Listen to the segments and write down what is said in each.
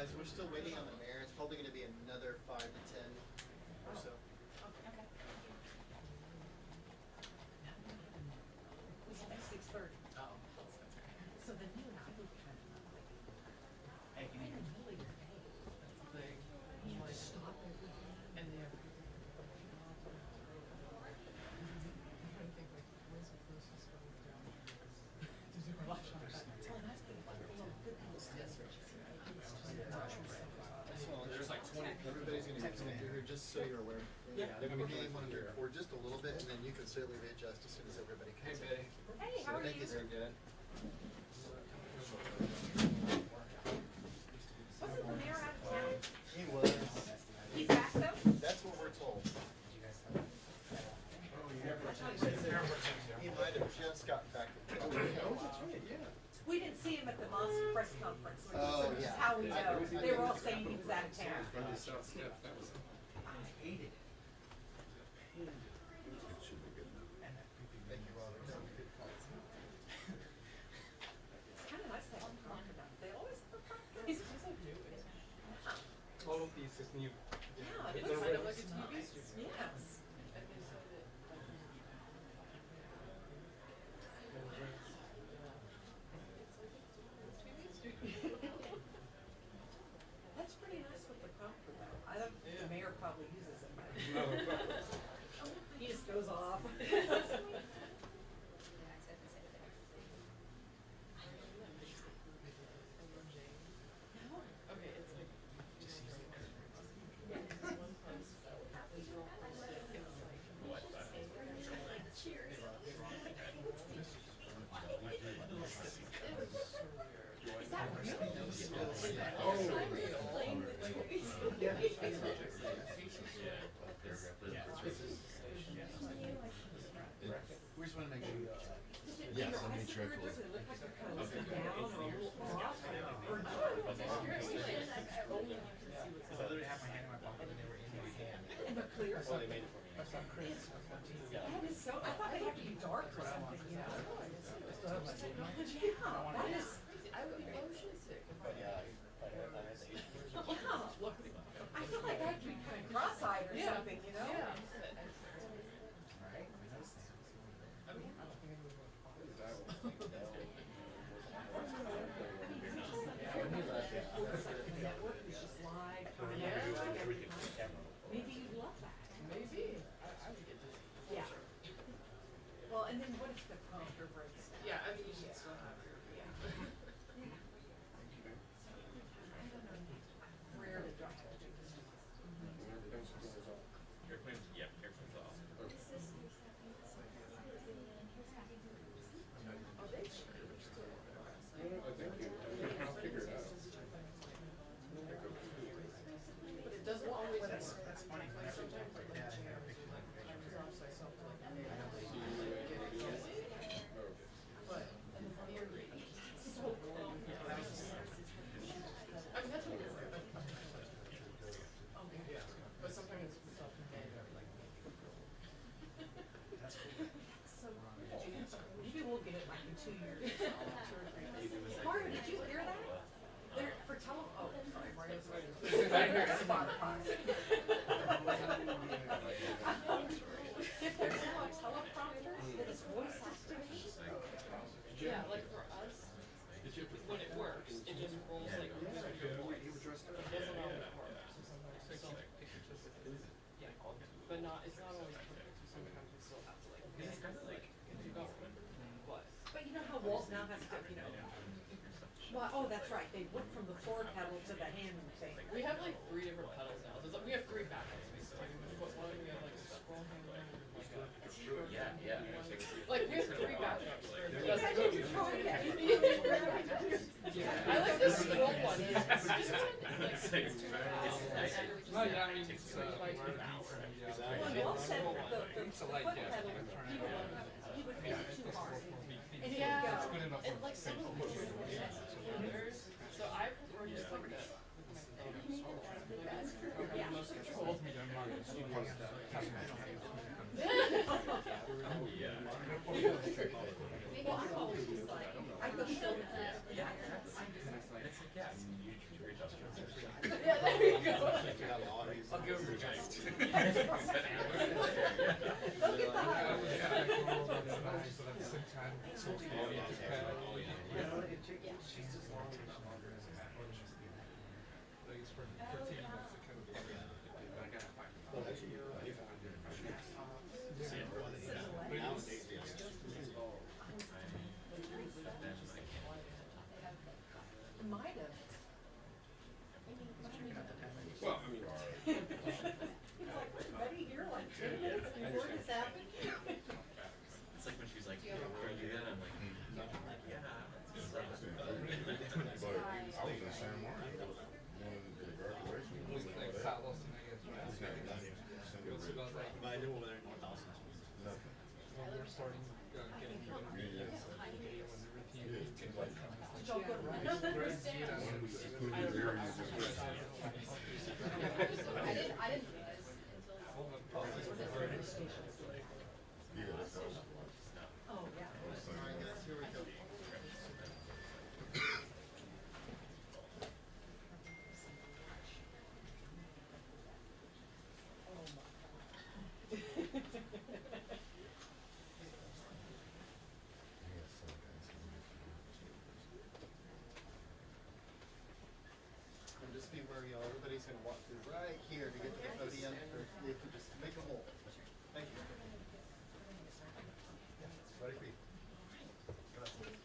guys, we're still waiting on the mayor. It's probably going to be another 5 to 10 or so. Okay. We said 6:30. Oh. So then you and I would kind of like, Hey, in the middle of your day, that's the thing. you Like, just stop everything. and they have people I'm trying to think, like, where's the closest one down here? To do my live shot. Oh, that's pretty fun. Oh, good news. Yes, sir. So There's like 20 everybody's going to be coming through here just so you're aware. Yeah. They're going to be want to record just a little bit, and then you can certainly readjust as soon as everybody Hey, comes in. Betty. Hey, how are Thank you? you, sir. Good. Wasn't the mayor out of town? He was. He's back though? That's what we're told. He might have just gotten back. Oh, that's right, yeah. We didn't see him at the Moss press conference, which Oh, is yeah. how we know. They were all saying he was out of town. From the South Step, that was. I hated it. And that creepy. Thank you, Robert. That was a good call. It's kind of nice to have him talk about it. They always talk about it. He's just like new. All of these is new. Yeah, it It's looks kind like of it's like a TV nice. studio. Yes. And they said that, That's pretty nice with the comfort though. I don't think the mayor probably uses it much. He just goes off. okay, it's like, just use the curtains. One place, these are all posted, it's like, cheers. Is that real? We just want to make sure you Yes, let me check with Does it look like they're kind of looking down or a little off? Or not? Because I literally had my hand in my pocket and they were in my hand. And they're clear? Well, they made it for me. That is so, I thought they'd have to be dark or something, you know? Yeah, that is, I would be motion sick if I yeah. I feel like I'd be kind of cross-eyed or something, you know? Yeah. Network is just live, maybe you'd love that. Maybe. I would get this. Yeah. Well, and then what if the prompter breaks down? Yeah, I mean, you should still have your. Yeah. Rare to drop it. Airplane's, yeah, airplane's off. Oh, they should. But it doesn't always work. That's funny. Like sometimes like the chair drops myself to like get it. But in theory, it's so long. I mean, that's what you're right. Okay. Yeah. But sometimes it's self-contained. That's so cool. Maybe we'll get it like in 2 years. Mario, did you hear that? They're for oh, sorry, Mario's right. Spotify. If there's a teleprompter that is voice activated. Yeah, like for us, when it works, it just rolls like a voice. It doesn't always work. So yeah, but it's not always perfect. So sometimes we still have to like. It's kind of like go. What? But you know how Walt now has to, you know. Well, oh, that's right. They went from the forward pedal to the hand thing. We have like 3 different pedals now. We have 3 backups. We have foot one, we have like a scroll handle, and like a. Yeah. Like we have 3 backups. Yes, I did try that. I like the scroll one. It's too fast. No, yeah, I mean, It's it's, like Well, Walt said the foot pedal, he would hit it too hard. And he would go. And like some of them are fingers. So I prefer just like that. Yeah. Most controlled me down my Well, I'm always just like, I go show it. Yeah. you reach out to Yeah, there you go. I'll give him a giant. Might have. Well, I mean, Ready here like 10 minutes before this happened? it's like when she's like, "Can you do that?" I'm like, "Yeah." But I was in San Juan when the graduation was like that. But I did over there in North Austin. Nothing. Don't go to run. One of the secluded areas of the I didn't realize until. yeah, that's all. Oh, yeah. Alright guys, here we go. And just be wary, y'all. Everybody's gonna walk through right here to get to the podium, or if you just make a hole. Thank you. Ready for you.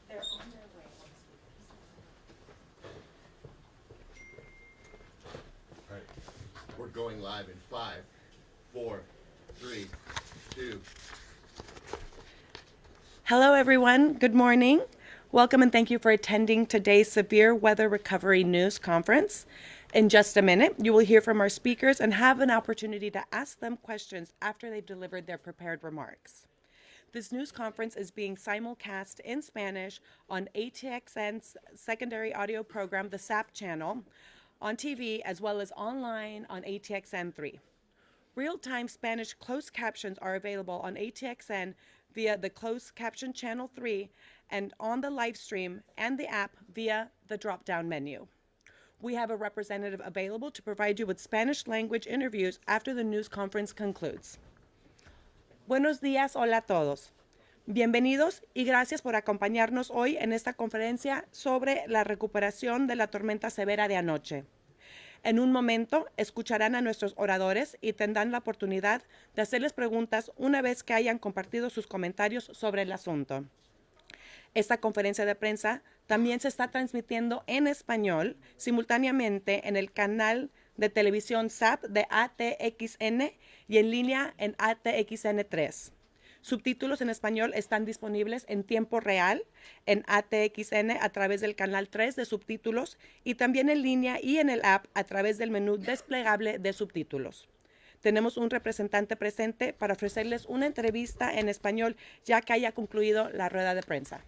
They're on their way. All right. We're going live in 5, 4, 3, 2. Hello, everyone. Good morning. Welcome and thank you for attending today's Severe Weather Recovery News Conference. In just a minute, you will hear from our speakers and have an opportunity to ask them questions after they've delivered their prepared remarks. This news conference is being simulcast in Spanish on ATXN's secondary audio program, the SAP channel, on TV, as well as online on ATXN3. Real-time Spanish closed captions are available on ATXN via the closed caption channel 3 and on the live stream and the app via the drop-down menu. We have a representative available to provide you with Spanish language interviews after the news conference concludes. Buenos días, hola a todos. Bienvenidos y gracias por acompañarnos hoy en esta conferencia sobre la recuperación de la tormenta severa de anoche. En un momento escucharán a nuestros oradores y tendrán la oportunidad de hacerles preguntas una vez que hayan compartido sus comentarios sobre el asunto. Esta conferencia de prensa también se está transmitiendo en español simultáneamente en el canal de televisión SAP de ATXN y en línea en ATXN3. Subtítulos en español están disponibles en tiempo real en ATXN a través del canal 3 de subtítulos y también en línea y en el app a través del menú desplegable de subtítulos. Tenemos un representante presente para ofrecerles una entrevista en español ya que haya concluido la rueda de prensa.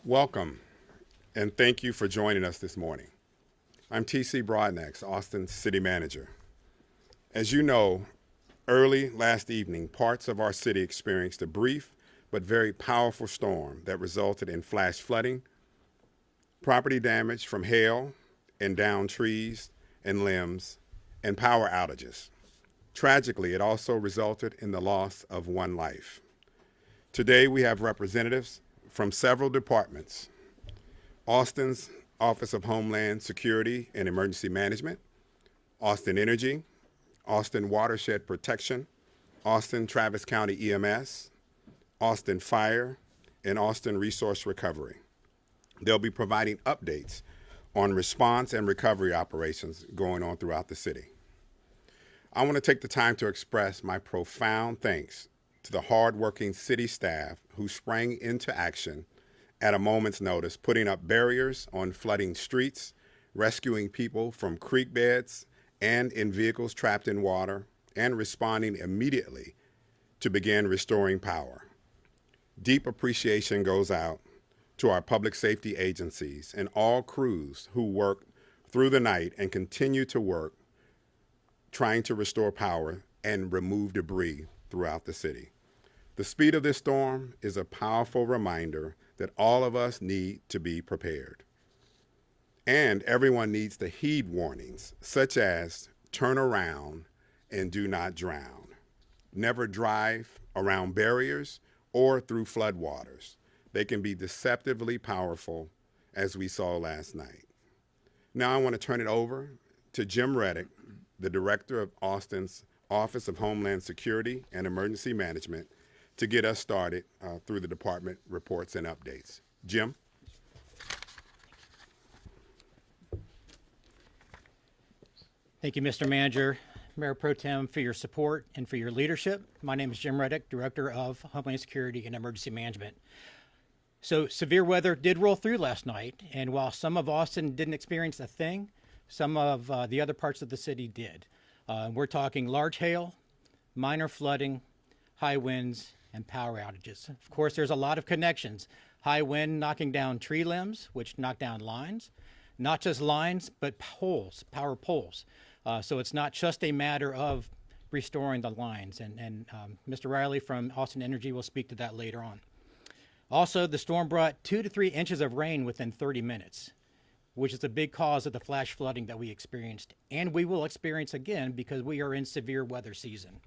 Welcome, and thank you for joining us this morning. I'm T.C. Broadnax, Austin's City Manager. As you know, early last evening, parts of our city experienced a brief but very powerful storm that resulted in flash flooding, property damage from hail and downed trees and limbs, and power outages. Tragically, it also resulted in the loss of one life. Today, we have representatives from several departments: Austin's Office of Homeland Security and Emergency Management, Austin Energy, Austin Watershed Protection, Austin Travis County EMS, Austin Fire, and Austin Resource Recovery. They'll be providing updates on response and recovery operations going on throughout the city. I want to take the time to express my profound thanks to the hardworking city staff who sprang into action at a moment's notice, putting up barriers on flooding streets, rescuing people from creek beds and in vehicles trapped in water, and responding immediately to begin restoring power. Deep appreciation goes out to our public safety agencies and all crews who work through the night and continue to work trying to restore power and remove debris throughout the city. The speed of this storm is a powerful reminder that all of us need to be prepared. And everyone needs to heed warnings, such as turn around and do not drown. Never drive around barriers or through floodwaters. They can be deceptively powerful, as we saw last night. Now I want to turn it over to Jim Reddick, the Director of Austin's Office of Homeland Security and Emergency Management, to get us started through the department reports and updates. Jim? Thank you, Mr. Manager, Mayor Pro Tem, for your support and for your leadership. My name is Jim Reddick, Director of Homeland Security and Emergency Management. So severe weather did roll through last night, and while some of Austin didn't experience a thing, some of the other parts of the city did. We're talking large hail, minor flooding, high winds, and power outages. Of course, there's a lot of connections. High wind knocking down tree limbs, which knock down lines. Not just lines, but poles, power poles. So it's not just a matter of restoring the lines. And Mr. Riley from Austin Energy will speak to that later on. Also, the storm brought 2 to 3 inches of rain within 30 minutes, which is a big cause of the flash flooding that we experienced. And we will experience again because we are in severe weather season.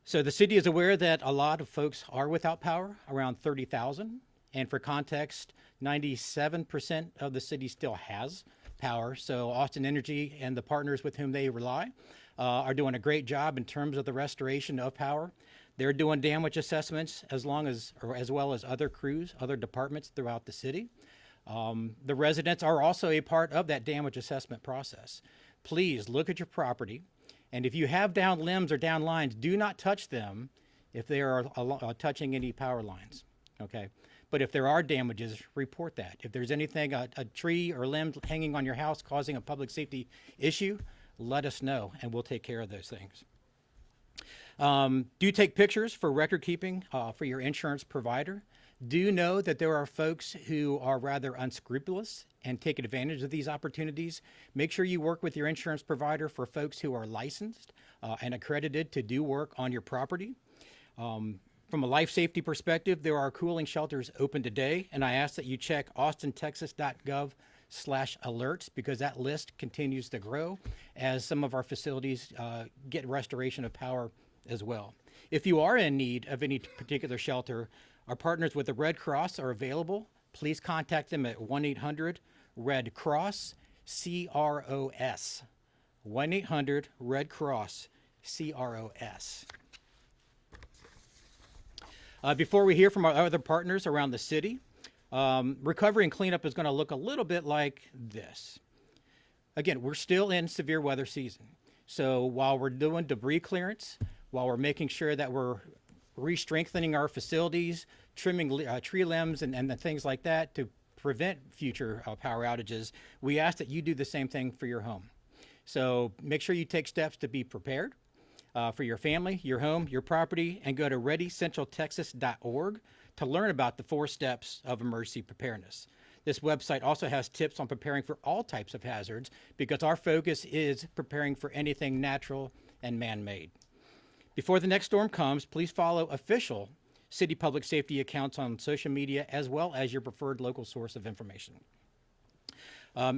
So the city is aware that a lot of folks are without power, around 30,000. And for context, 97% of the city still has power. So Austin Energy and the partners with whom they rely are doing a great job in terms of the restoration of power. They're doing damage assessments as well as other crews, other departments throughout the city. The residents are also a part of that damage assessment process. Please look at your property, and if you have down limbs or down lines, do not touch them if they are touching any power lines, okay? But if there are damages, report that. If there's anything, a tree or limb hanging on your house causing a public safety issue, let us know, and we'll take care of those things. Do take pictures for record keeping for your insurance provider. Do know that there are folks who are rather unscrupulous and take advantage of these opportunities. Make sure you work with your insurance provider for folks who are licensed and accredited to do work on your property. From a life safety perspective, there are cooling shelters open today, and I ask that you check austintexas.gov/alerts because that list continues to grow as some of our facilities get restoration of power as well. If you are in need of any particular shelter, our partners with the Red Cross are available. Please contact them at 1-800-RED-CROSS. 1-800-RED-CROSS. Before we hear from our other partners around the city, recovery and cleanup is going to look a little bit like this. Again, we're still in severe weather season. So while we're doing debris clearance, while we're making sure that we're re-strengthening our facilities, trimming tree limbs and the things like that to prevent future power outages, we ask that you do the same thing for your home. So make sure you take steps to be prepared for your family, your home, your property, and go to readycentraltexas.org to learn about the 4 steps of emergency preparedness. This website also has tips on preparing for all types of hazards because our focus is preparing for anything natural and man-made. Before the next storm comes, please follow official city public safety accounts on social media as well as your preferred local source of information.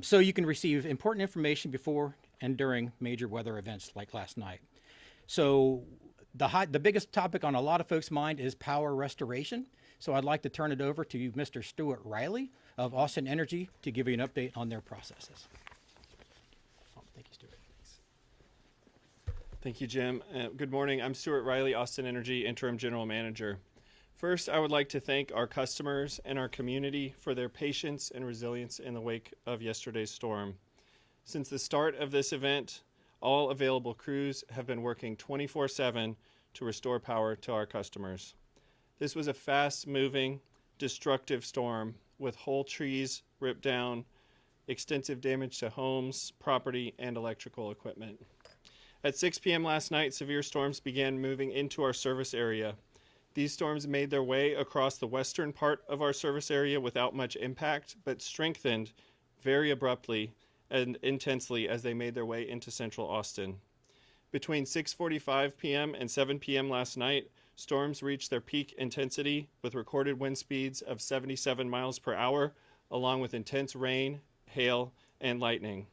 So you can receive important information before and during major weather events like last night. So the biggest topic on a lot of folks' mind is power restoration. So I'd like to turn it over to Mr. Stuart Riley of Austin Energy to give you an update on their processes. Thank you, Stuart. Thank you, Jim. Good morning. I'm Stuart Riley, Austin Energy Interim General Manager. First, I would like to thank our customers and our community for their patience and resilience in the wake of yesterday's storm. Since the start of this event, all available crews have been working 24/7 to restore power to our customers. This was a fast-moving, destructive storm with whole trees ripped down, extensive damage to homes, property, and electrical equipment. At 6 p.m. last night, severe storms began moving into our service area. These storms made their way across the western part of our service area without much impact, but strengthened very abruptly and intensely as they made their way into central Austin. Between 6:45 p.m. and 7 p.m. last night, storms reached their peak intensity with recorded wind speeds of 77 miles per hour, along with intense rain, hail, and lightning.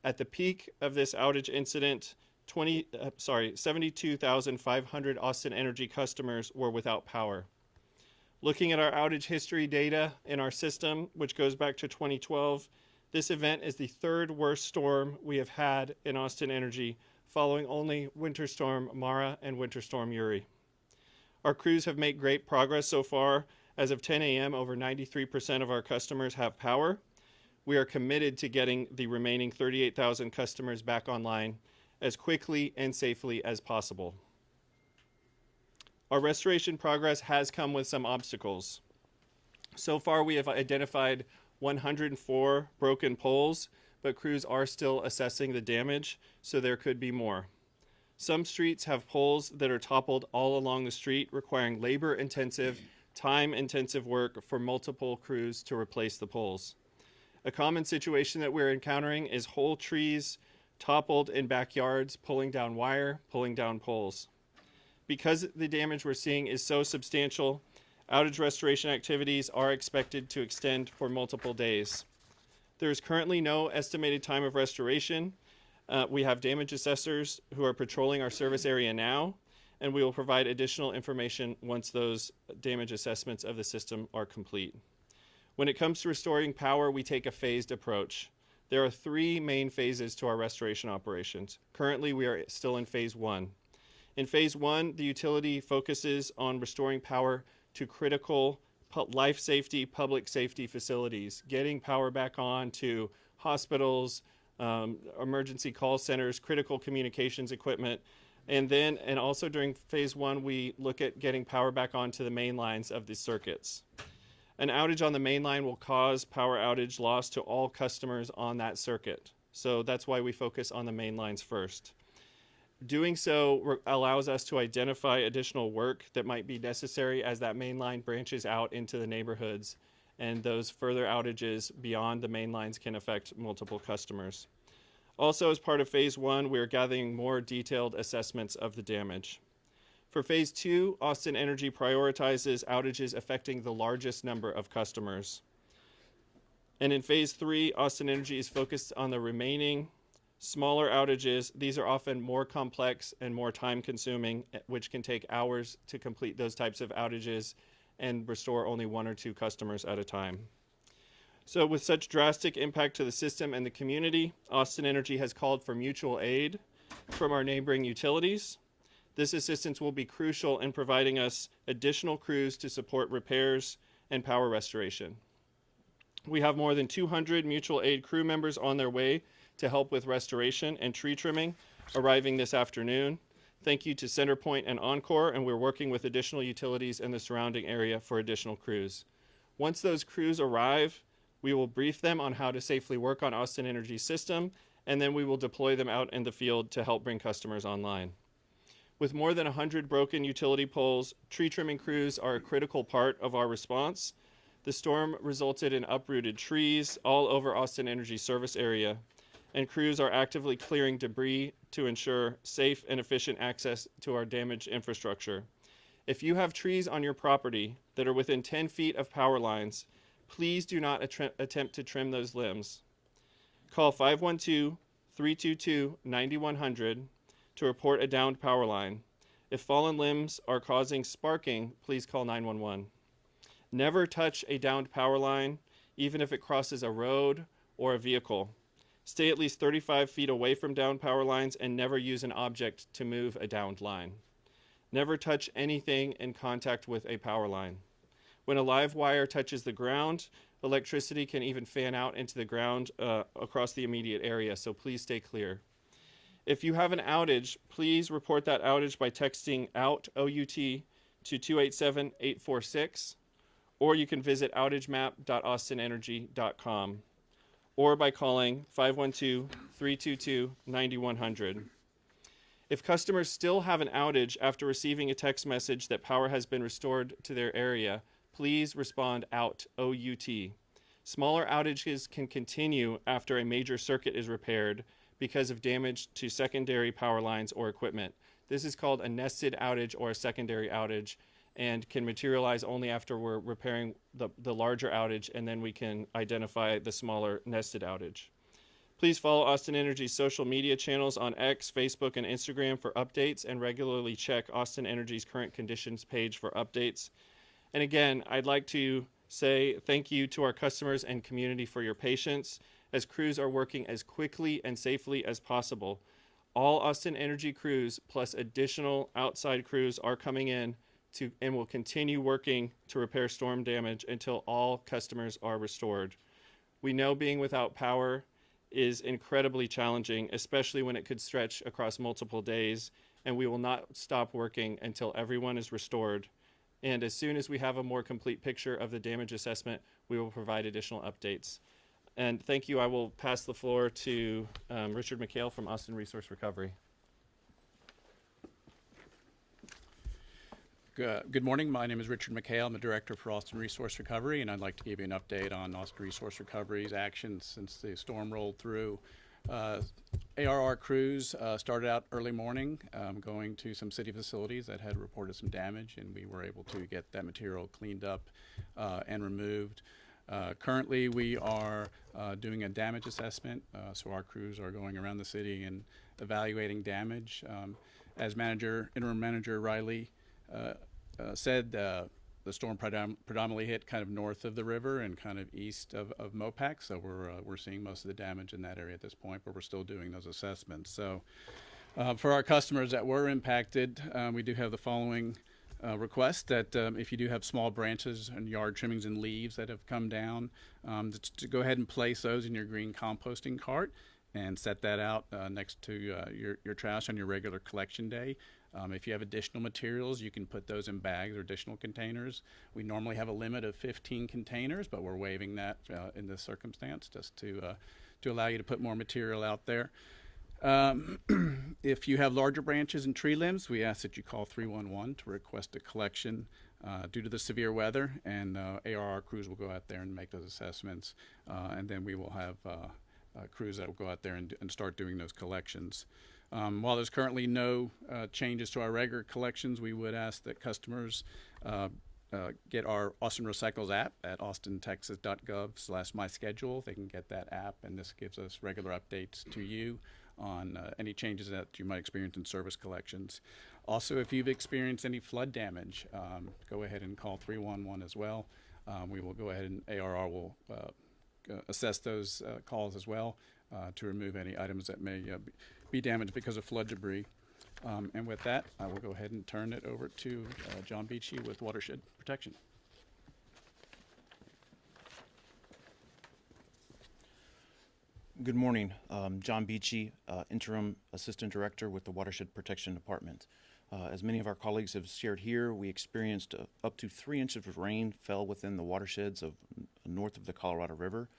At the peak of this outage incident, 72,500 Austin Energy customers were without power. Looking at our outage history data in our system, which goes back to 2012, this event is the third worst storm we have had in Austin Energy, following only Winter Storm Mara and Winter Storm Uri. Our crews have made great progress so far. As of 10 a.m., over 93% of our customers have power. We are committed to getting the remaining 38,000 customers back online as quickly and safely as possible. Our restoration progress has come with some obstacles. So far, we have identified 104 broken poles, but crews are still assessing the damage, so there could be more. Some streets have poles that are toppled all along the street, requiring labor-intensive, time-intensive work for multiple crews to replace the poles. A common situation that we're encountering is whole trees toppled in backyards, pulling down wire, pulling down poles. Because the damage we're seeing is so substantial, outage restoration activities are expected to extend for multiple days. There is currently no estimated time of restoration. We have damage assessors who are patrolling our service area now, and we will provide additional information once those damage assessments of the system are complete. When it comes to restoring power, we take a phased approach. There are three main phases to our restoration operations. Currently, we are still in phase one. In phase one, the utility focuses on restoring power to critical life safety, public safety facilities, getting power back on to hospitals, emergency call centers, critical communications equipment. And also during phase one, we look at getting power back onto the main lines of the circuits. An outage on the main line will cause power outage loss to all customers on that circuit. So that's why we focus on the main lines first. Doing so allows us to identify additional work that might be necessary as that main line branches out into the neighborhoods, and those further outages beyond the main lines can affect multiple customers. Also, as part of phase one, we are gathering more detailed assessments of the damage. For phase two, Austin Energy prioritizes outages affecting the largest number of customers. And in phase three, Austin Energy is focused on the remaining smaller outages. These are often more complex and more time-consuming, which can take hours to complete those types of outages and restore only one or two customers at a time. So with such drastic impact to the system and the community, Austin Energy has called for mutual aid from our neighboring utilities. This assistance will be crucial in providing us additional crews to support repairs and power restoration. We have more than 200 mutual aid crew members on their way to help with restoration and tree trimming arriving this afternoon. Thank you to Centerpoint and Encore, and we're working with additional utilities in the surrounding area for additional crews. Once those crews arrive, we will brief them on how to safely work on Austin Energy's system, and then we will deploy them out in the field to help bring customers online. With more than 100 broken utility poles, tree trimming crews are a critical part of our response. The storm resulted in uprooted trees all over Austin Energy service area, and crews are actively clearing debris to ensure safe and efficient access to our damaged infrastructure. If you have trees on your property that are within 10 feet of power lines, please do not attempt to trim those limbs. Call 512-322-9100 to report a downed power line. If fallen limbs are causing sparking, please call 911. Never touch a downed power line, even if it crosses a road or a vehicle. Stay at least 35 feet away from downed power lines and never use an object to move a downed line. Never touch anything in contact with a power line. When a live wire touches the ground, electricity can even fan out into the ground across the immediate area, so please stay clear. If you have an outage, please report that outage by texting OUT, O-U-T, to 287-846, or you can visit outagemap.austinenergy.com, or by calling 512-322-9100. If customers still have an outage after receiving a text message that power has been restored to their area, please respond OUT, O-U-T. Smaller outages can continue after a major circuit is repaired because of damage to secondary power lines or equipment. This is called a nested outage or a secondary outage, and can materialize only after we're repairing the larger outage, and then we can identify the smaller nested outage. Please follow Austin Energy's social media channels on X, Facebook, and Instagram for updates, and regularly check Austin Energy's current conditions page for updates. And again, I'd like to say thank you to our customers and community for your patience as crews are working as quickly and safely as possible. All Austin Energy crews plus additional outside crews are coming in and will continue working to repair storm damage until all customers are restored. We know being without power is incredibly challenging, especially when it could stretch across multiple days, and we will not stop working until everyone is restored. And as soon as we have a more complete picture of the damage assessment, we will provide additional updates. And thank you. I will pass the floor to Richard McHale from Austin Resource Recovery. Good morning. My name is Richard McHale. I'm the director for Austin Resource Recovery, and I'd like to give you an update on Austin Resource Recovery's actions since the storm rolled through. ARR crews started out early morning going to some city facilities that had reported some damage, and we were able to get that material cleaned up and removed. Currently, we are doing a damage assessment, so our crews are going around the city and evaluating damage. As interim manager Riley said, the storm predominantly hit kind of north of the river and kind of east of Mopac, so we're seeing most of the damage in that area at this point, but we're still doing those assessments. So for our customers that were impacted, we do have the following request that if you do have small branches and yard trimmings and leaves that have come down, to go ahead and place those in your green composting cart and set that out next to your trash on your regular collection day. If you have additional materials, you can put those in bags or additional containers. We normally have a limit of 15 containers, but we're waiving that in this circumstance just to allow you to put more material out there. If you have larger branches and tree limbs, we ask that you call 311 to request a collection due to the severe weather, and ARR crews will go out there and make those assessments, and then we will have crews that will go out there and start doing those collections. While there's currently no changes to our regular collections, we would ask that customers get our Austin Recycles app at austintexas.gov/myschedule. They can get that app, and this gives us regular updates to you on any changes that you might experience in service collections. Also, if you've experienced any flood damage, go ahead and call 311 as well. We will go ahead and ARR will assess those calls as well to remove any items that may be damaged because of flood debris. And with that, I will go ahead and turn it over to John Beachy with Watershed Protection. Good morning. John Beachy, Interim Assistant Director with the Watershed Protection Department. As many of our colleagues have shared here, we experienced up to 3 inches of rain fell within the watersheds of north of the Colorado River.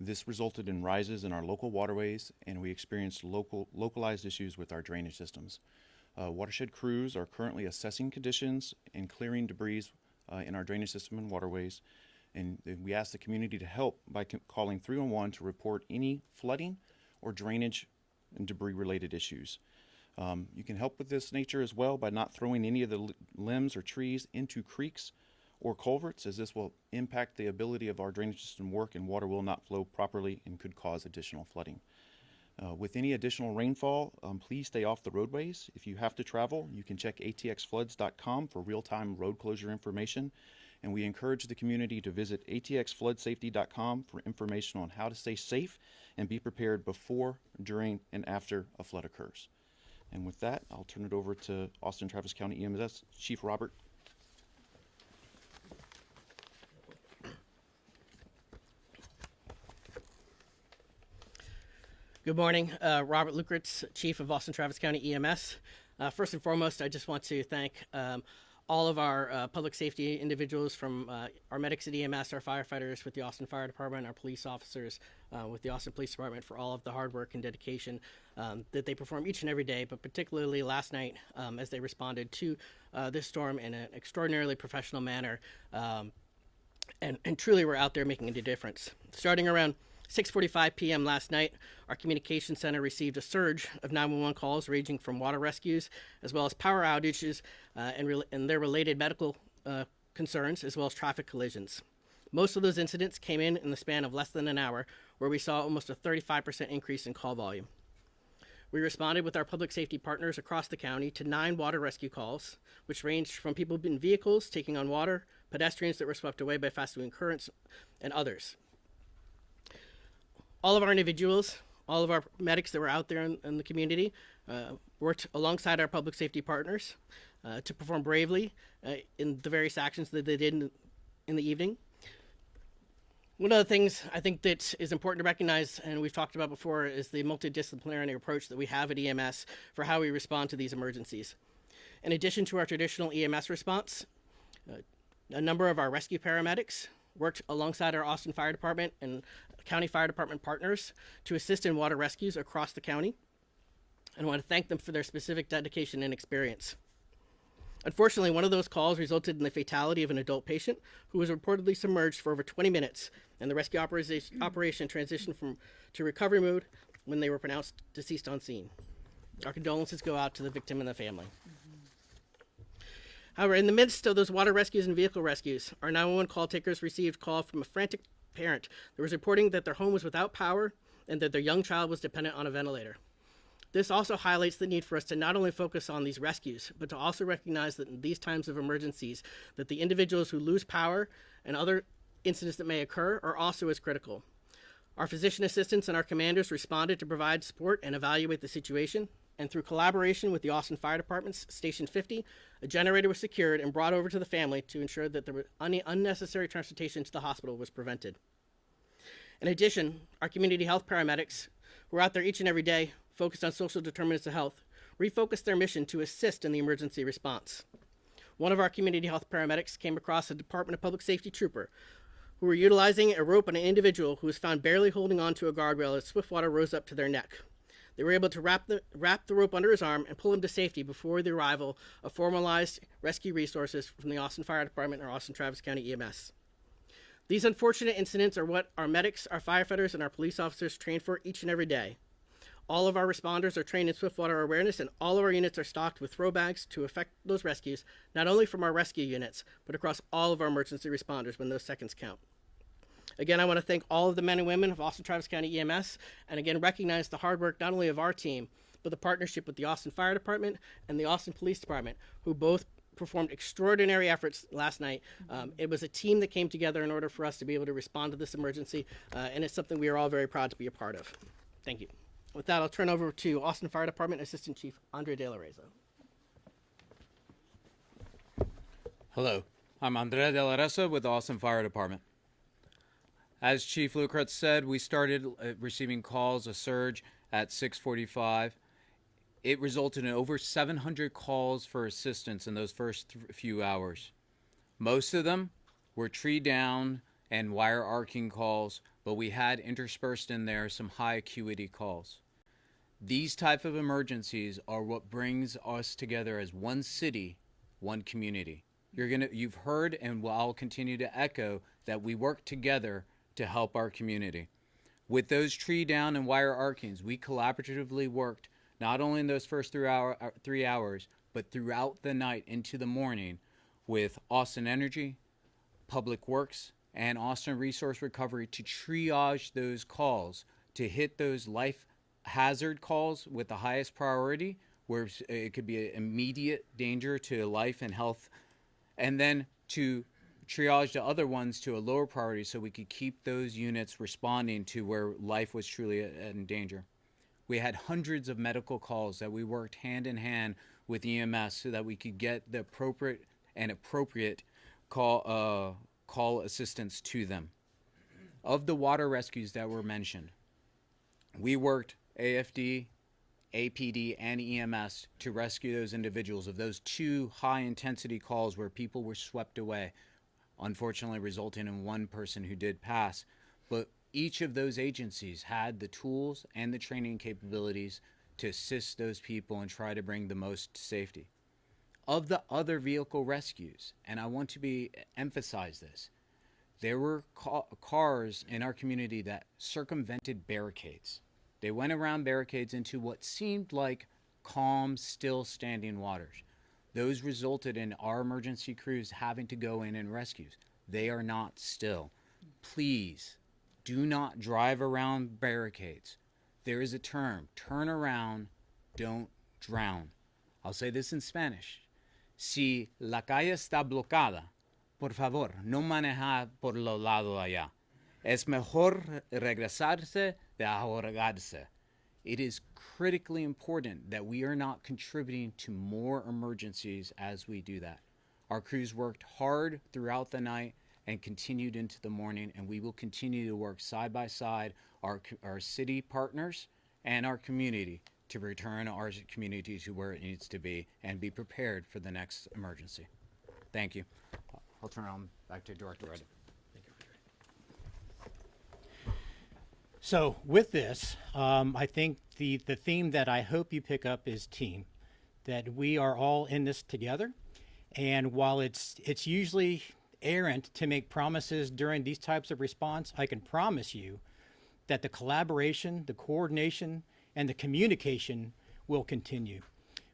This resulted in rises in our local waterways, and we experienced localized issues with our drainage systems. Watershed crews are currently assessing conditions and clearing debris in our drainage system and waterways, and we ask the community to help by calling 311 to report any flooding or drainage and debris-related issues. You can help with this nature as well by not throwing any of the limbs or trees into creeks or culverts, as this will impact the ability of our drainage system to work, and water will not flow properly and could cause additional flooding. With any additional rainfall, please stay off the roadways. If you have to travel, you can check atxfloods.com for real-time road closure information, and we encourage the community to visit atxfloodsafety.com for information on how to stay safe and be prepared before, during, and after a flood occurs. And with that, I'll turn it over to Austin Travis County EMS Chief Robert. Good morning, Robert Lukritz, Chief of Austin Travis County EMS. First and foremost, I just want to thank all of our public safety individuals from our medics at EMS, our firefighters with the Austin Fire Department, our police officers with the Austin Police Department for all of the hard work and dedication that they perform each and every day, but particularly last night as they responded to this storm in an extraordinarily professional manner and truly were out there making a difference. Starting around 6:45 p.m. last night, our communication center received a surge of 911 calls ranging from water rescues as well as power outages and their related medical concerns as well as traffic collisions. Most of those incidents came in the span of less than an hour, where we saw almost a 35% increase in call volume. We responded with our public safety partners across the county to 9 water rescue calls, which ranged from people in vehicles taking on water, pedestrians that were swept away by fast-moving currents, and others. All of our individuals, all of our medics that were out there in the community worked alongside our public safety partners to perform bravely in the various actions that they did in the evening. One of the things I think that is important to recognize, and we've talked about before, is the multidisciplinary approach that we have at EMS for how we respond to these emergencies. In addition to our traditional EMS response, a number of our rescue paramedics worked alongside our Austin Fire Department and County Fire Department partners to assist in water rescues across the county, and I want to thank them for their specific dedication and experience. Unfortunately, one of those calls resulted in the fatality of an adult patient who was reportedly submerged for over 20 minutes, and the rescue operation transitioned to recovery mode when they were pronounced deceased on scene. Our condolences go out to the victim and the family. However, in the midst of those water rescues and vehicle rescues, our 911 call takers received a call from a frantic parent that was reporting that their home was without power and that their young child was dependent on a ventilator. This also highlights the need for us to not only focus on these rescues, but to also recognize that in these times of emergencies, that the individuals who lose power and other incidents that may occur are also as critical. Our physician assistants and our commanders responded to provide support and evaluate the situation, and through collaboration with the Austin Fire Department's Station 50, a generator was secured and brought over to the family to ensure that the unnecessary transportation to the hospital was prevented. In addition, our community health paramedics, who are out there each and every day, focused on social determinants of health, refocused their mission to assist in the emergency response. One of our community health paramedics came across a Department of Public Safety trooper who were utilizing a rope on an individual who was found barely holding on to a guardrail as swift water rose up to their neck. They were able to wrap the rope under his arm and pull him to safety before the arrival of formalized rescue resources from the Austin Fire Department or Austin Travis County EMS. These unfortunate incidents are what our medics, our firefighters, and our police officers train for each and every day. All of our responders are trained in swift water awareness, and all of our units are stocked with throw bags to effect those rescues, not only from our rescue units, but across all of our emergency responders when those seconds count. Again, I want to thank all of the men and women of Austin Travis County EMS, and again recognize the hard work not only of our team, but the partnership with the Austin Fire Department and the Austin Police Department, who both performed extraordinary efforts last night. It was a team that came together in order for us to be able to respond to this emergency, and it's something we are all very proud to be a part of. Thank you. With that, I'll turn over to Austin Fire Department Assistant Chief Andre De La Reza. Hello, I'm Andre De La Reza with the Austin Fire Department. As Chief Lucretz said, we started receiving calls, a surge at 6:45. It resulted in over 700 calls for assistance in those first few hours. Most of them were tree down and wire arcing calls, but we had interspersed in there some high acuity calls. These type of emergencies are what brings us together as one city, one community. You've heard, and I'll continue to echo, that we work together to help our community. With those tree down and wire arcings, we collaboratively worked not only in those first 3 hours, but throughout the night into the morning with Austin Energy, Public Works, and Austin Resource Recovery to triage those calls, to hit those life hazard calls with the highest priority, where it could be an immediate danger to life and health, and then to triage the other ones to a lower priority so we could keep those units responding to where life was truly in danger. We had hundreds of medical calls that we worked hand in hand with EMS so that we could get the appropriate call assistance to them. Of the water rescues that were mentioned, we worked AFD APD and EMS to rescue those individuals of those 2 high-intensity calls where people were swept away, unfortunately resulting in 1 person who did pass. But each of those agencies had the tools and the training capabilities to assist those people and try to bring the most safety. Of the other vehicle rescues, and I want to emphasize this, there were cars in our community that circumvented barricades. They went around barricades into what seemed like calm, still standing waters. Those resulted in our emergency crews having to go in and rescue. They are not still. Please do not drive around barricades. There is a term, turn around, don't drown. I'll say this in Spanish. Si la calle está bloqueada, por favor, no manejar por lo lado allá. Es mejor regresarse de ahogarse. It is critically important that we are not contributing to more emergencies as we do that. Our crews worked hard throughout the night and continued into the morning, and we will continue to work side by side, our city partners and our community, to return our community to where it needs to be and be prepared for the next emergency. Thank you. I'll turn it on back to Director Redden. So with this, I think the theme that I hope you pick up is team, that we are all in this together. And while it's usually errant to make promises during these types of response, I can promise you that the collaboration, the coordination, and the communication will continue.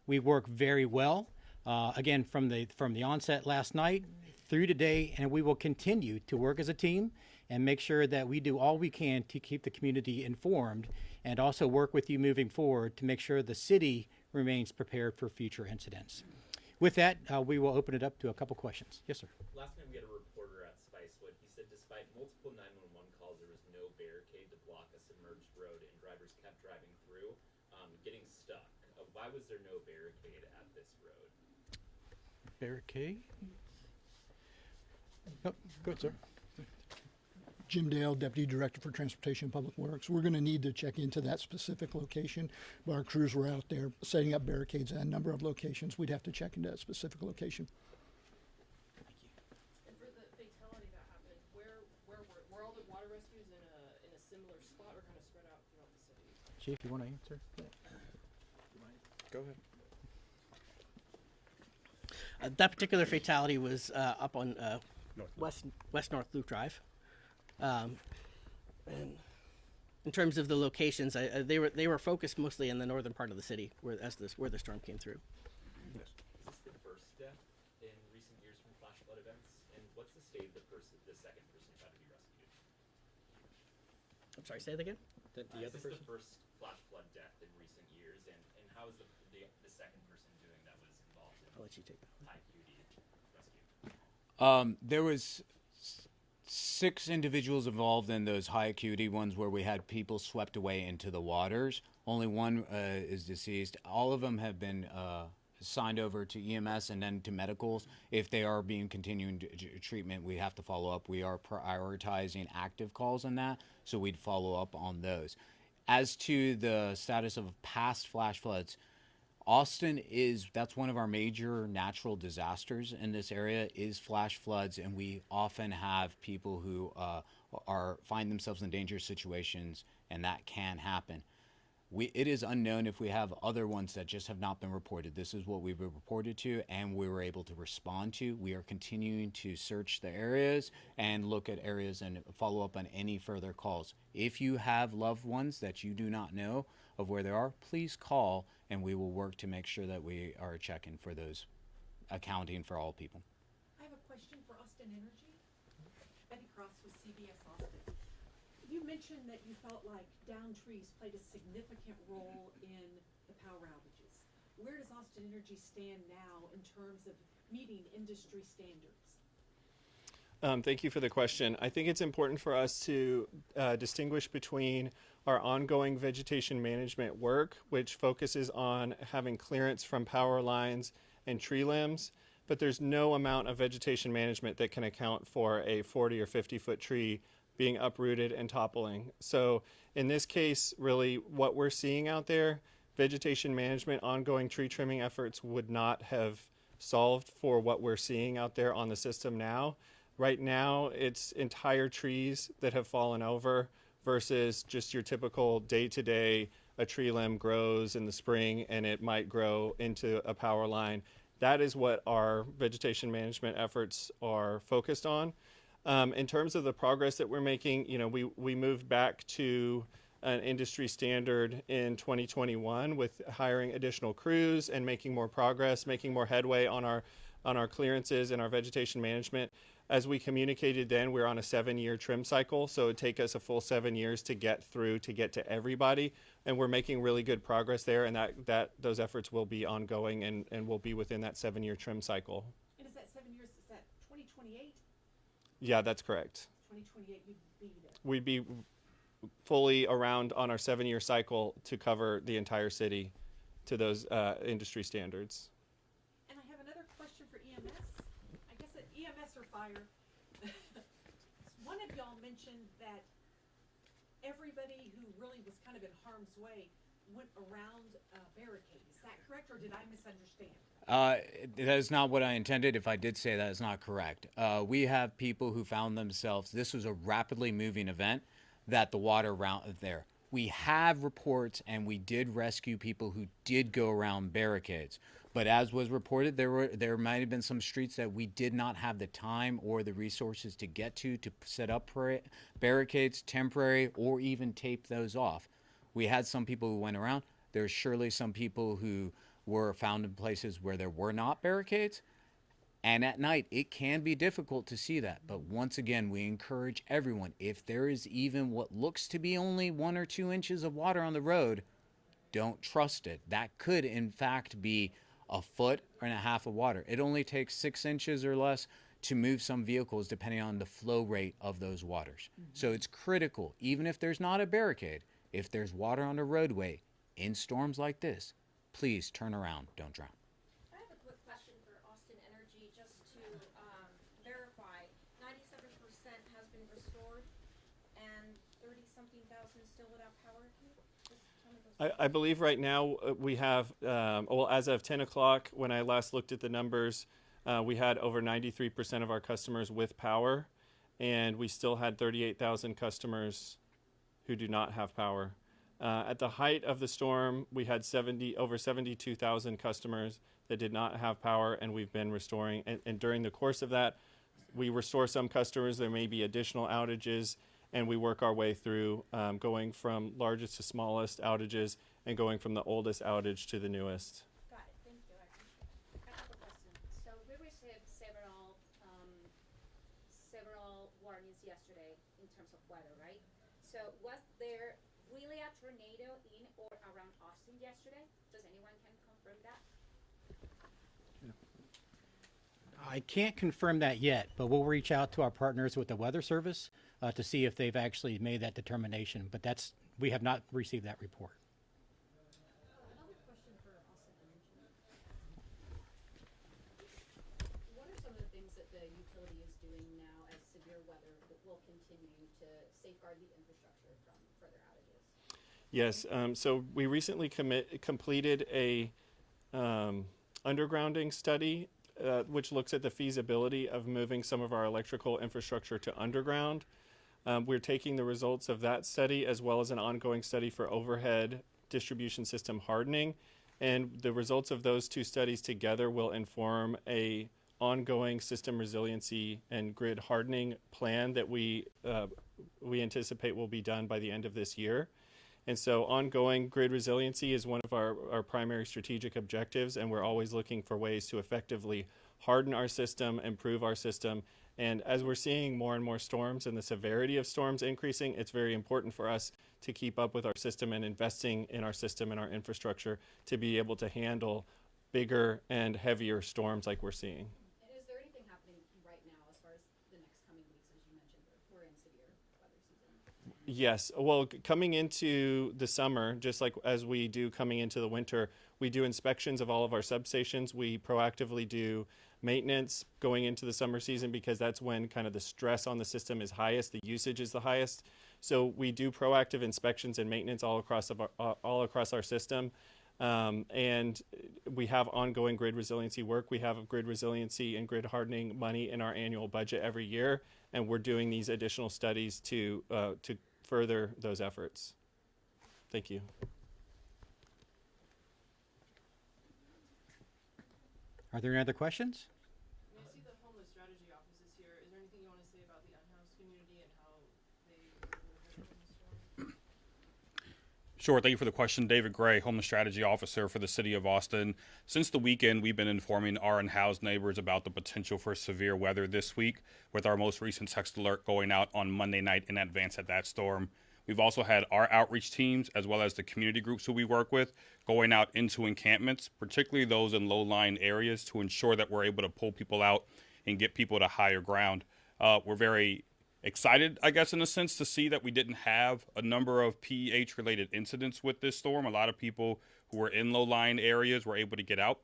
We work very well, again, from the onset last night through today, and we will continue to work as a team and make sure that we do all we can to keep the community informed, and also work with you moving forward to make sure the city remains prepared for future incidents. With that, we will open it up to a couple questions. Yes, sir. Last night we had a reporter at Spicewood. He said despite multiple 911 calls, there was no barricade to block a submerged road, and drivers kept driving through, getting stuck. Why was there no barricade at this road? Barricade? Oh, go ahead, sir. Jim Dale, Deputy Director for Transportation and Public Works. We're going to need to check into that specific location. But our crews were out there setting up barricades at a number of locations. We'd have to check into that specific location. And for the fatality that happened, were all the water rescues in a similar spot or kind of spread out throughout the city? Chief, you want to answer? Go ahead. That particular fatality was up on West North Loop Drive. And in terms of the locations, they were focused mostly in the northern part of the city, where the storm came through. Yes. Is this the first death in recent years from flash flood events? And what's the state of the second person who had to be rescued? I'm sorry, say that again. The other person? Is this the first flash flood death in recent years? And how is the second person doing that was involved in I'll let you take that. high acuity rescue? There was 6 individuals involved in those high acuity ones where we had people swept away into the waters. Only 1 is deceased. All of them have been signed over to EMS and then to medicals. If they are being continuing treatment, we have to follow up. We are prioritizing active calls on that, so we'd follow up on those. As to the status of past flash floods, Austin that's one of our major natural disasters in this area is flash floods, and we often have people who find themselves in dangerous situations, and that can happen. It is unknown if we have other ones that just have not been reported. This is what we've been reported to, and we were able to respond to. We are continuing to search the areas and look at areas and follow up on any further calls. If you have loved ones that you do not know of where they are, please call, and we will work to make sure that we are checking for those, accounting for all people. I have a question for Austin Energy. Betty Cross with CBS Austin. You mentioned that you felt like downed trees played a significant role in the power outages. Where does Austin Energy stand now in terms of meeting industry standards? Thank you for the question. I think it's important for us to distinguish between our ongoing vegetation management work, which focuses on having clearance from power lines and tree limbs, but there's no amount of vegetation management that can account for a 40 or 50-foot tree being uprooted and toppling. So in this case, really what we're seeing out there, vegetation management, ongoing tree trimming efforts would not have solved for what we're seeing out there on the system now. Right now, it's entire trees that have fallen over versus just your typical day-to-day, a tree limb grows in the spring and it might grow into a power line. That is what our vegetation management efforts are focused on. In terms of the progress that we're making, you know, we moved back to an industry standard in 2021 with hiring additional crews and making more progress, making more headway on our clearances and our vegetation management. As we communicated then, we're on a 7-year trim cycle, so it'd take us a full 7 years to get to everybody, and we're making really good progress there, and those efforts will be ongoing and will be within that 7-year trim cycle. And is that 7 years, is that 2028? Yeah, that's correct. 2028, you'd be there. We'd be fully around on our 7-year cycle to cover the entire city to those industry standards. And I have another question for EMS. I guess at EMS or fire. One of y'all mentioned that everybody who really was kind of in harm's way went around a barricade. Is that correct, or did I misunderstand? That is not what I intended. If I did say that, is not correct. We have people who found themselves, this was a rapidly moving event, that the water around there. We have reports, and we did rescue people who did go around barricades. But as was reported, there might have been some streets that we did not have the time or the resources to get to set up barricades, temporary, or even tape those off. We had some people who went around. There's surely some people who were found in places where there were not barricades. And at night, it can be difficult to see that. But once again, we encourage everyone, if there is even what looks to be only 1 or 2 inches of water on the road, don't trust it. That could, in fact, be a foot and a half of water. It only takes 6 inches or less to move some vehicles depending on the flow rate of those waters. So it's critical, even if there's not a barricade, if there's water on the roadway in storms like this, please turn around, don't drown. I have a quick question for Austin Energy, just to verify. 97% has been restored, and 30-something thousand still without power. Can you just tell me those? I believe right now we have, well, as of 10 o'clock, when I last looked at the numbers, we had over 93% of our customers with power, and we still had 38,000 customers who do not have power. At the height of the storm, we had over 72,000 customers that did not have power, and we've been restoring. And during the course of that, we restore some customers. There may be additional outages, and we work our way through going from largest to smallest outages and going from the oldest outage to the newest. Got it. Thank you. I appreciate it. I have a question. So we received several warnings yesterday in terms of weather, right? So was there really a tornado in or around Austin yesterday? Does anyone can confirm that? I can't confirm that yet, but we'll reach out to our partners with the Weather Service to see if they've actually made that determination. But we have not received that report. Another question for Austin Energy. What are some of the things that the utility is doing now as severe weather that will continue to safeguard the infrastructure from further outages? Yes, so we recently completed a undergrounding study which looks at the feasibility of moving some of our electrical infrastructure to underground. We're taking the results of that study as well as an ongoing study for overhead distribution system hardening, and the results of those two studies together will inform a ongoing system resiliency and grid hardening plan that we anticipate will be done by the end of this year. And so ongoing grid resiliency is one of our primary strategic objectives, and we're always looking for ways to effectively harden our system, improve our system. And as we're seeing more and more storms and the severity of storms increasing, it's very important for us to keep up with our system and investing in our system and our infrastructure to be able to handle bigger and heavier storms like we're seeing. And is there anything happening right now as far as the next coming weeks? As you mentioned, we're in severe weather season. Yes. Well, coming into the summer, just like as we do coming into the winter, we do inspections of all of our substations. We proactively do maintenance going into the summer season because that's when kind of the stress on the system is highest, the usage is the highest. So we do proactive inspections and maintenance all across our system. And we have ongoing grid resiliency work. We have grid resiliency and grid hardening money in our annual budget every year, and we're doing these additional studies to further those efforts. Thank you. Are there any other questions? I see the homeless strategy offices here. Is there anything you want to say about the unhoused community and how they were affected in the storm? Sure, thank you for the question. David Gray, Homeless Strategy Officer for the City of Austin. Since the weekend, we've been informing our unhoused neighbors about the potential for severe weather this week, with our most recent text alert going out on Monday night in advance of that storm. We've also had our outreach teams, as well as the community groups who we work with, going out into encampments, particularly those in low-lying areas, to ensure that we're able to pull people out and get people to higher ground. We're very excited, I guess, in a sense, to see that we didn't have a number of PEH-related incidents with this storm. A lot of people who were in low-lying areas were able to get out.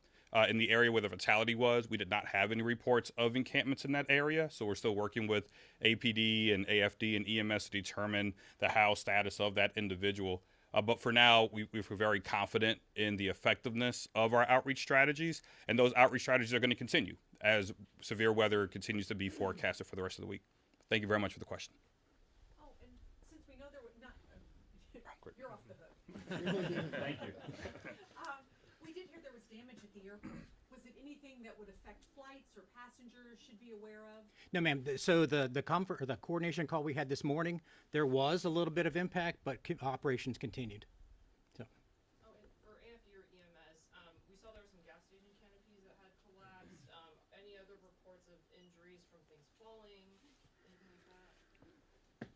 In the area where the fatality was, we did not have any reports of encampments in that area, so we're still working with APD and AFD and EMS to determine the health status of that individual. But for now, we feel very confident in the effectiveness of our outreach strategies, and those outreach strategies are going to continue as severe weather continues to be forecasted for the rest of the week. Thank you very much for the question. Oh, and since we know there were not, you're off the hook. Thank you. We did hear there was damage at the airport. Was it anything that would affect flights or passengers should be aware of? No, ma'am. So the coordination call we had this morning, there was a little bit of impact, but operations continued. So. Oh, and for AFD or EMS, we saw there were some gas station canopies that had collapsed. Any other reports of injuries from things falling, anything like that?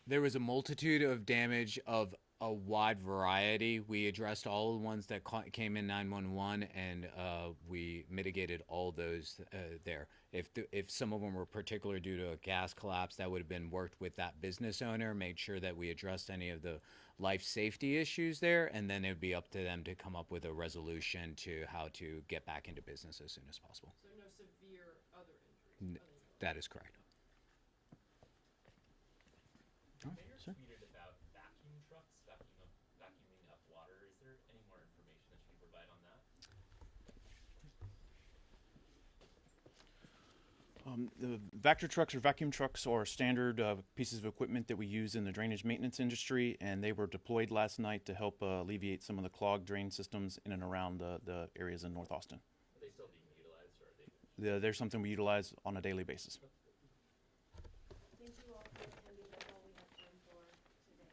There was a multitude of damage of a wide variety. We addressed all the ones that came in 911, and we mitigated all those there. If some of them were particular due to a gas collapse, that would have been worked with that business owner, made sure that we addressed any of the life safety issues there, and then it would be up to them to come up with a resolution to how to get back into business as soon as possible. So no severe other injuries? That is correct. Mayor tweeted about vacuum trucks vacuuming up water. Is there any more information that you can provide on that? The Vector trucks or vacuum trucks are standard pieces of equipment that we use in the drainage maintenance industry, and they were deployed last night to help alleviate some of the clogged drain systems in and around the areas in North Austin. Are they still being utilized, or are they? They're something we utilize on a daily basis. Thank you all for attending. That's all we have time for today.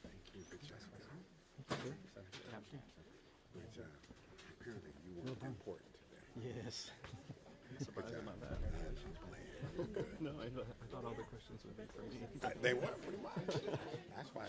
Thank you. Good job. Good job. Apparently you weren't important today. Yes. Surprised about that. No, I thought all the questions would be crazy. They were pretty much. That's why.